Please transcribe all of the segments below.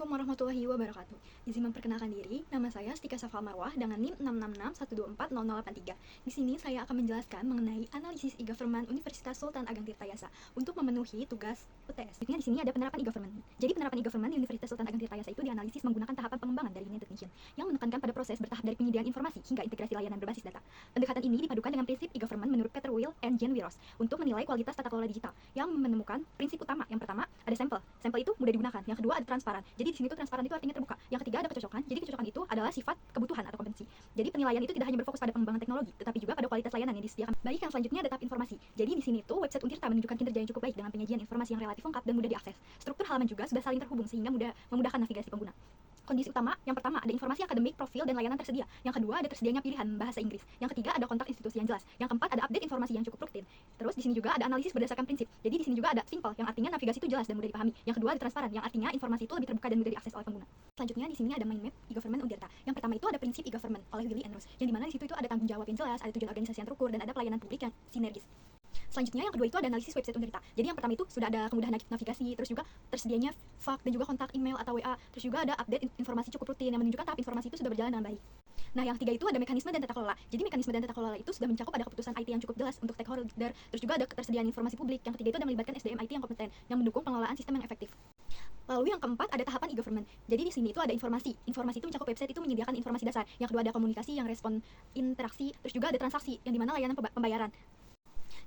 Assalamualaikum warahmatullahi wabarakatuh. Izin memperkenalkan diri, nama saya Stika Safal Marwah dengan NIM 66612410083. Di sini saya akan menjelaskan mengenai analisis e-government Universitas Sultan Ageng Tirtayasa untuk memenuhi tugas UTS. Selanjutnya di sini ada penerapan e-government. Jadi penerapan e-government di Universitas Sultan Ageng Tirtayasa itu dianalisis menggunakan tahapan pengembangan dari United Nations yang menekankan pada proses bertahap dari penyediaan informasi hingga integrasi layanan berbasis data. Pendekatan ini dipadukan dengan prinsip e-government menurut Peter Will and Jan Wiros untuk menilai kualitas tata kelola digital yang menemukan prinsip utama. Yang pertama ada sampel. Sampel itu mudah digunakan. Yang kedua ada transparan. Jadi di sini tuh transparan itu artinya terbuka. Yang ketiga ada kecocokan. Jadi kecocokan itu adalah sifat kebutuhan atau kompetensi. Jadi penilaian itu tidak hanya berfokus pada pengembangan teknologi, tetapi juga pada kualitas layanan yang disediakan. Baik, yang selanjutnya ada tahap informasi. Jadi di sini tuh website Untirta menunjukkan kinerja yang cukup baik dengan penyajian informasi yang relatif lengkap dan mudah diakses. Struktur halaman juga sudah saling terhubung sehingga memudahkan navigasi pengguna. Kondisi utama, yang pertama ada informasi akademik, profil, dan layanan tersedia. Yang kedua ada tersedianya pilihan bahasa Inggris. Yang ketiga ada kontak institusi yang jelas. Yang keempat ada update informasi yang cukup rutin. Terus di sini juga ada analisis berdasarkan prinsip. Jadi di sini juga ada simple, yang artinya navigasi itu jelas dan mudah dipahami. Yang kedua ada transparan, yang artinya informasi itu lebih terbuka dan mudah diakses oleh pengguna. Selanjutnya di sini ada mind map e-government Untirta. Yang pertama itu ada prinsip e-government oleh Willy and Rose. Yang dimana di situ itu ada tanggung jawab yang jelas, ada tujuan organisasi yang terukur, dan ada pelayanan publik yang sinergis. Selanjutnya yang kedua itu ada analisis website Untirta. Jadi yang pertama itu sudah ada kemudahan navigasi, terus juga tersedianya fax dan juga kontak email atau WA, terus juga ada update informasi cukup rutin yang menunjukkan tahap informasi itu sudah berjalan dengan baik. Nah, yang ketiga itu ada mekanisme dan tata kelola. Jadi mekanisme dan tata kelola itu sudah mencakup ada keputusan IT yang cukup jelas untuk stakeholder, terus juga ada ketersediaan informasi publik. Yang ketiga itu ada melibatkan SDM IT yang kompeten yang mendukung pengelolaan sistem yang efektif. Lalu yang keempat ada tahapan e-government. Jadi di sini itu ada informasi. Informasi itu mencakup website itu menyediakan informasi dasar. Yang kedua ada komunikasi yang respon interaksi, terus juga ada transaksi yang dimana layanan pembayaran.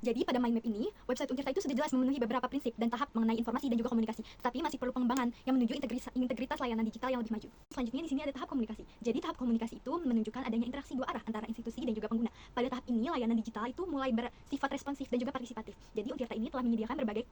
Jadi pada mind map ini, website Untirta itu sudah jelas memenuhi beberapa prinsip dan tahap mengenai informasi dan juga komunikasi. Tapi masih perlu pengembangan yang menuju integritas layanan digital yang lebih maju. Selanjutnya di sini ada tahap komunikasi. Jadi tahap komunikasi itu menunjukkan adanya interaksi dua arah antara institusi dan juga pengguna. Pada tahap ini, layanan digital itu mulai bersifat responsif dan juga partisipatif. Jadi Untirta ini telah menyediakan berbagai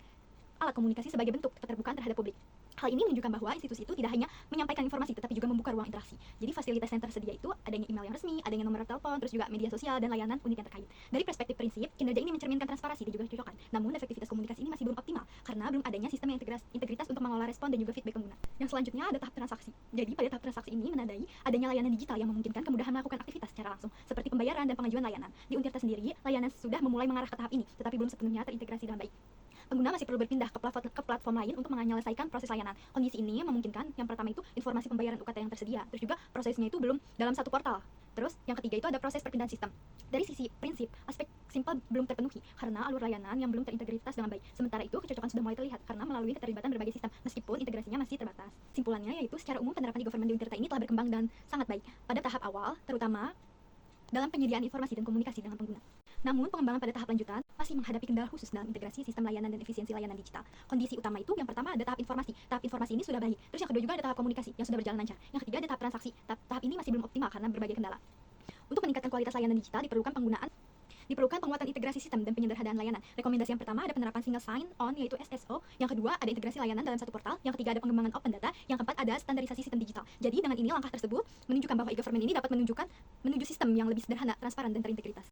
alat komunikasi sebagai bentuk keterbukaan terhadap publik. Hal ini menunjukkan bahwa institusi itu tidak hanya menyampaikan informasi, tetapi juga membuka ruang interaksi. Jadi fasilitas yang tersedia itu adanya email yang resmi, adanya nomor telepon, terus juga media sosial dan layanan unit yang terkait. Dari perspektif prinsip, kinerja ini mencerminkan transparansi dan juga kecocokan. Namun efektivitas komunikasi ini masih belum optimal karena belum adanya sistem yang integritas untuk mengolah respon dan juga feedback pengguna. Yang selanjutnya ada tahap transaksi. Jadi pada tahap transaksi ini menandai adanya layanan digital yang memungkinkan kemudahan melakukan aktivitas secara langsung, seperti pembayaran dan pengajuan layanan. Di Untirta sendiri, layanan sudah memulai mengarah ke tahap ini, tetapi belum sepenuhnya terintegrasi dengan baik. Pengguna masih perlu berpindah ke platform lain untuk menyelesaikan proses layanan. Kondisi ini memungkinkan yang pertama itu informasi pembayaran UKT yang tersedia, terus juga prosesnya itu belum dalam satu portal. Terus yang ketiga itu ada proses perpindahan sistem. Dari sisi prinsip, aspek simpel belum terpenuhi karena alur layanan yang belum terintegritas dengan baik. Sementara itu kecocokan sudah mulai terlihat karena melalui keterlibatan berbagai sistem meskipun integrasinya masih terbatas. Simpulannya yaitu secara umum penerapan e-government di Untirta ini telah berkembang dan sangat baik pada tahap awal, terutama dalam penyediaan informasi dan komunikasi dengan pengguna. Namun, pengembangan pada tahap lanjutan masih menghadapi kendala khusus dalam integrasi sistem layanan dan efisiensi layanan digital. Kondisi utama itu yang pertama ada tahap informasi. Tahap informasi ini sudah baik. Terus yang kedua juga ada tahap komunikasi yang sudah berjalan lancar. Yang ketiga ada tahap transaksi. Tahap ini masih belum optimal karena berbagai kendala. Untuk meningkatkan kualitas layanan digital diperlukan penguatan integrasi sistem dan penyederhanaan layanan. Rekomendasi yang pertama ada penerapan single sign-on yaitu SSO. Yang kedua ada integrasi layanan dalam satu portal. Yang ketiga ada pengembangan open data. Yang keempat ada standarisasi sistem digital. Jadi dengan ini langkah tersebut menunjukkan bahwa e-government ini dapat menuju sistem yang lebih sederhana, transparan dan terintegritas.